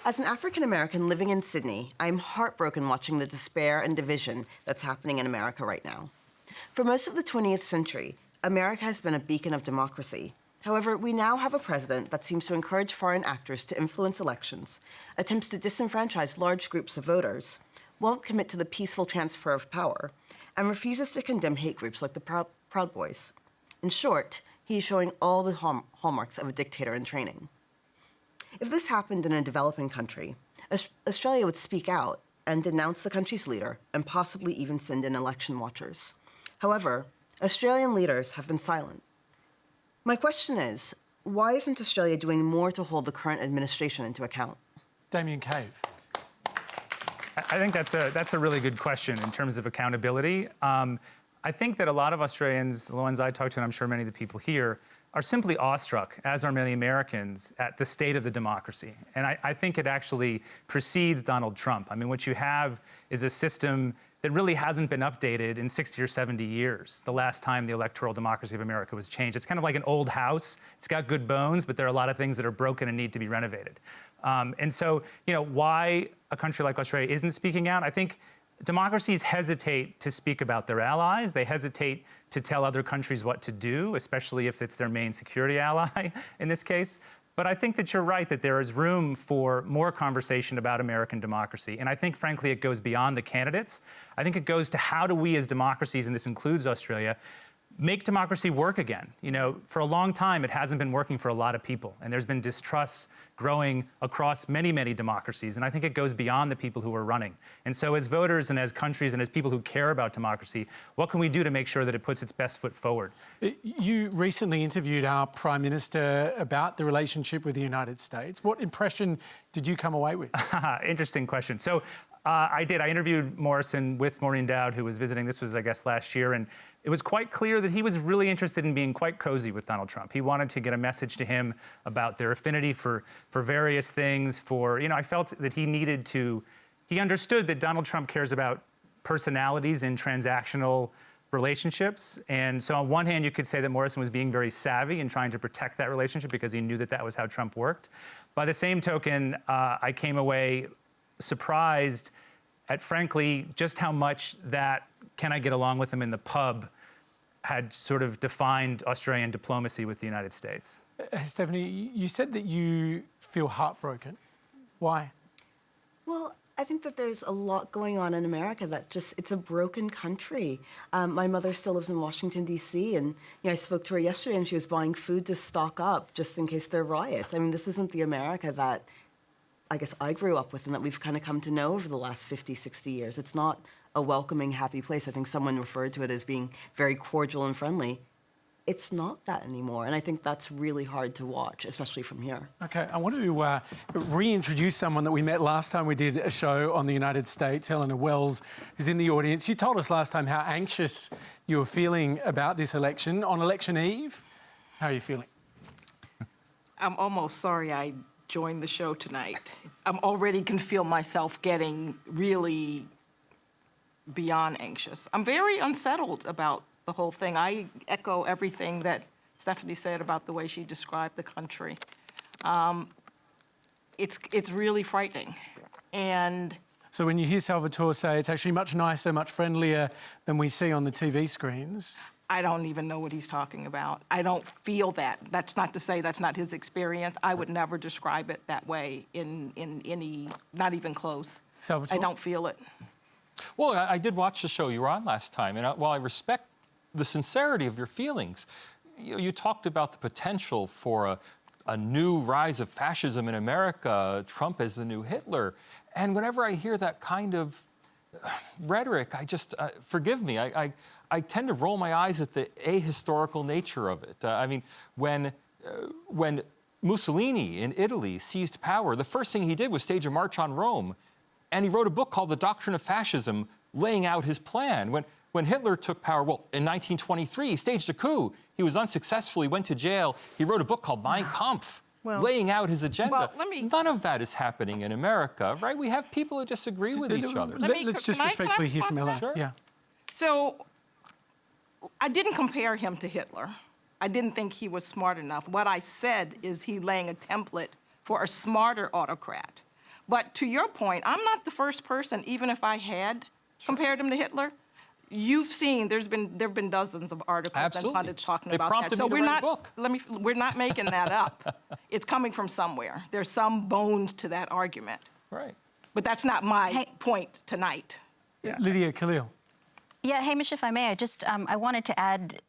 As an African-American living in Sydney, I'm heartbroken watching the despair and division that's happening in America right now. For most of the 20th century, America has been a beacon of democracy. However, we now have a president that seems to encourage foreign actors to influence elections, attempts to disenfranchise large groups of voters, won't commit to the peaceful transfer of power, and refuses to condemn hate groups like the Proud Boys. In short, he's showing all the hallmarks of a dictator in training. If this happened in a developing country, Australia would speak out and denounce the country's leader and possibly even send in election watchers. However, Australian leaders have been silent. My question is, why isn't Australia doing more to hold the current administration into account? Damien Cave. I think that's a really good question in terms of accountability. I think that a lot of Australians, the ones I talk to, and I'm sure many of the people here, are simply awestruck, as are many Americans, at the state of the democracy. And I think it actually precedes Donald Trump. I mean, what you have is a system that really hasn't been updated in 60 or 70 years, the last time the electoral democracy of America was changed. It's kind of like an old house. It's got good bones, but there are a lot of things that are broken and need to be renovated. And so, why a country like Australia isn't speaking out, I think democracies hesitate to speak about their allies. They hesitate to tell other countries what to do, especially if it's their main security ally in this case. But I think that you're right, that there is room for more conversation about American democracy. And I think, frankly, it goes beyond the candidates. I think it goes to how do we as democracies, and this includes Australia, make democracy work again. For a long time, it hasn't been working for a lot of people. And there's been distrust growing across many, many democracies. And I think it goes beyond the people who are running. And so as voters and as countries and as people who care about democracy, what can we do to make sure that it puts its best foot forward? You recently interviewed our Prime Minister about the relationship with the United States. What impression did you come away with? Interesting question. So I did. I interviewed Morrison with Maureen Dowd, who was visiting. This was, I guess, last year. And it was quite clear that he was really interested in being quite cozy with Donald Trump. He wanted to get a message to him about their affinity for various things. I felt that he understood that Donald Trump cares about personalities in transactional relationships. And so on one hand, you could say that Morrison was being very savvy in trying to protect that relationship because he knew that that was how Trump worked. By the same token, I came away surprised at, frankly, just how much that "can I get along with him in the pub" had sort of defined Australian diplomacy with the United States. Stephanie, you said that you feel heartbroken. Why? Well, I think that there's a lot going on in America that it's a broken country. My mother still lives in Washington, D.C., and I spoke to her yesterday and she was buying food to stock up just in case there are riots. I mean, this isn't the America that I guess I grew up with and that we've kind of come to know over the last 50, 60 years. It's not a welcoming, happy place. I think someone referred to it as being very cordial and friendly. It's not that anymore, and I think that's really hard to watch, especially from here. Okay, I want to reintroduce someone that we met last time we did a show on the United States, Eleanor Wells, who's in the audience. You told us last time how anxious you were feeling about this election. On election eve, how are you feeling? I'm almost sorry I joined the show tonight. I'm already can feel myself getting really beyond anxious. I'm very unsettled about the whole thing. I echo everything that Stephanie said about the way she described the country. It's really frightening. And so when you hear Salvatore say it's actually much nicer, much friendlier than we see on the TV screens, I don't even know what he's talking about. I don't feel that. That's not to say that's not his experience. I would never describe it that way in any, not even close. Salvatore? I don't feel it. Well, I did watch the show you were on last time, and while I respect the sincerity of your feelings, you talked about the potential for a new rise of fascism in America, Trump as the new Hitler. And whenever I hear that kind of rhetoric, I just, forgive me, I tend to roll my eyes at the ahistorical nature of it. I mean, when Mussolini in Italy seized power, the first thing he did was stage a march on Rome. And he wrote a book called The Doctrine of Fascism, laying out his plan. When Hitler took power, well, in 1923, he staged a coup. He was unsuccessful. He went to jail. He wrote a book called Mein Kampf, laying out his agenda. Well, None of that is happening in America, right? We have people who disagree with each other. Let's just respectfully hear from Ella. Sure. Yeah. So I didn't compare him to Hitler. I didn't think he was smart enough. What I said is he laying a template for a smarter autocrat. But to your point, I'm not the first person, even if I had compared him to Hitler. You've seen there've been dozens of articles Absolutely. and pundits talking It about prompted that. So me to we're write a not book. we're not making that up. It's coming from somewhere. There's some bones to that argument. Right. But that's not my point tonight. Lydia, Khalil. Yeah, Hamish, if I may, I wanted to add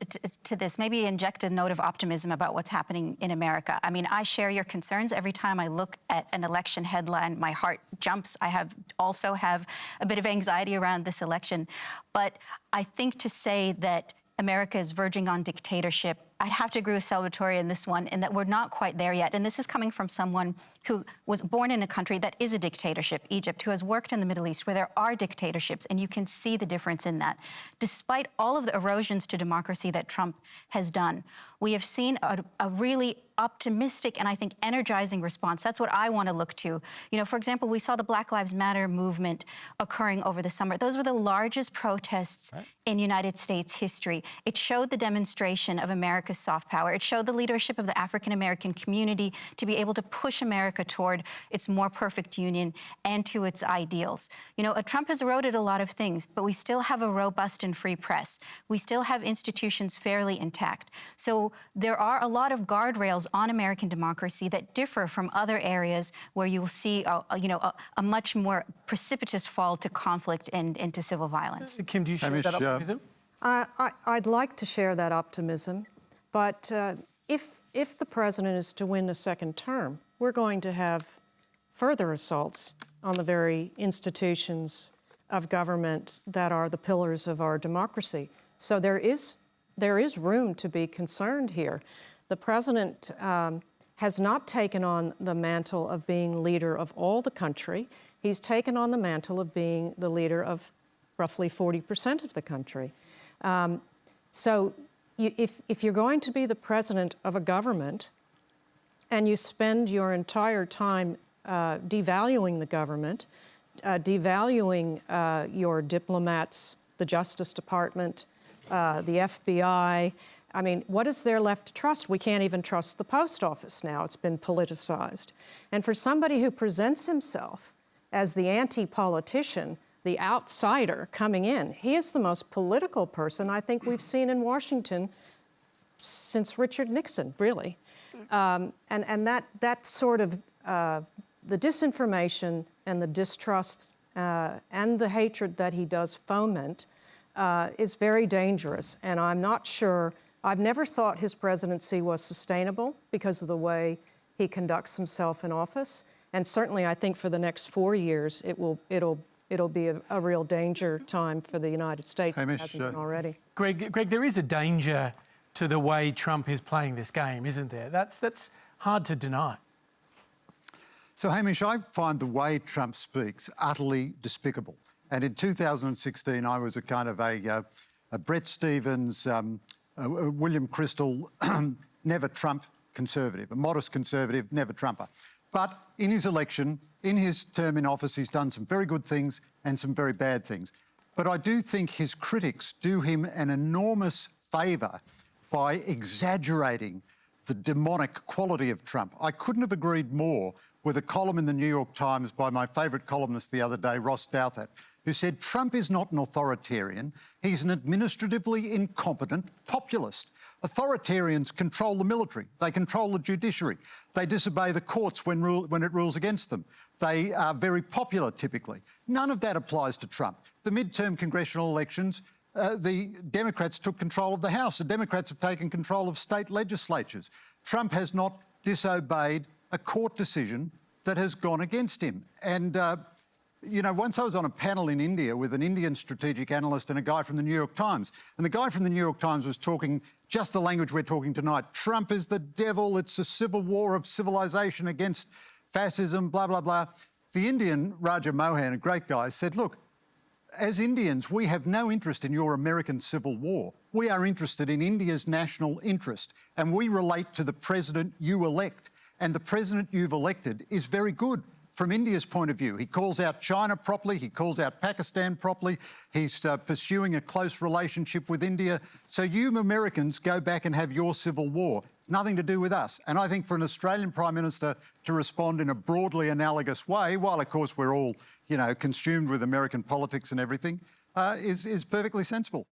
to this, maybe inject a note of optimism about what's happening in America. I mean, I share your concerns. Every time I look at an election headline, my heart jumps. I also have a bit of anxiety around this election. But I think to say that America is verging on dictatorship, I'd have to agree with Salvatore in this one, in that we're not quite there yet. And this is coming from someone who was born in a country that is a dictatorship, Egypt, who has worked in the Middle East, where there are dictatorships, and you can see the difference in that. Despite all of the erosions to democracy that Trump has done, we have seen a really optimistic and I think energizing response. That's what I want to look to. You know, for example, we saw the Black Lives Matter movement occurring over the summer. Those were the largest protests in United States history. It showed the demonstration of America's soft power. It showed the leadership of the African American community to be able to push America toward its more perfect union and to its ideals. You know, Trump has eroded a lot of things, but we still have a robust and free press. We still have institutions fairly intact. So there are a lot of guardrails on American democracy that differ from other areas where you will see, a much more precipitous fall to conflict and to civil violence. Kim, do you share that optimism? I'd like to share that optimism, but if the president is to win a second term, we're going to have further assaults on the very institutions of government that are the pillars of our democracy. So there is room to be concerned here. The president has not taken on the mantle of being leader of all the country. He's taken on the mantle of being the leader of roughly 40% of the country. So if you're going to be the president of a government and you spend your entire time devaluing the government, devaluing your diplomats, the Justice Department, the FBI, I mean, what is there left to trust? We can't even trust the post office now. It's been politicized. And for somebody who presents himself as the anti-politician, the outsider coming in, he is the most political person I think we've seen in Washington since Richard Nixon, really. And that sort of, the disinformation and the distrust and the hatred that he does foment is very dangerous. And I'm not sure, I've never thought his presidency was sustainable because of the way he conducts himself in office. And certainly I think for the next 4 years, it'll be a real danger time for the United States, if it hasn't been already. Greg, there is a danger to the way Trump is playing this game, isn't there? That's hard to deny. So, Hamish, I find the way Trump speaks utterly despicable. And in 2016, I was a kind of a Brett Stevens, William Crystal, never Trump conservative, a modest conservative, never Trumper. But in his election, in his term in office, he's done some very good things and some very bad things. But I do think his critics do him an enormous favour by exaggerating the demonic quality of Trump. I couldn't have agreed more with a column in the New York Times by my favourite columnist the other day, Ross Douthat, who said Trump is not an authoritarian, he's an administratively incompetent populist. Authoritarians control the military, they control the judiciary, they disobey the courts when it rules against them. They are very popular, typically. None of that applies to Trump. The midterm congressional elections, the Democrats took control of the House. The Democrats have taken control of state legislatures. Trump has not disobeyed a court decision that has gone against him. And, you know, once I was on a panel in India with an Indian strategic analyst and a guy from the New York Times, and the guy from the New York Times was talking just the language we're talking tonight. Trump is the devil, it's a civil war of civilization against fascism, blah, blah, blah. The Indian, Raja Mohan, a great guy, said, look, as Indians, we have no interest in your American Civil War. We are interested in India's national interest, and we relate to the president you elect. And the president you've elected is very good from India's point of view. He calls out China properly, he calls out Pakistan properly, he's pursuing a close relationship with India. So you Americans go back and have your civil war. It's nothing to do with us. And I think for an Australian Prime Minister to respond in a broadly analogous way, while of course we're all, you know, consumed with American politics and everything, is perfectly sensible.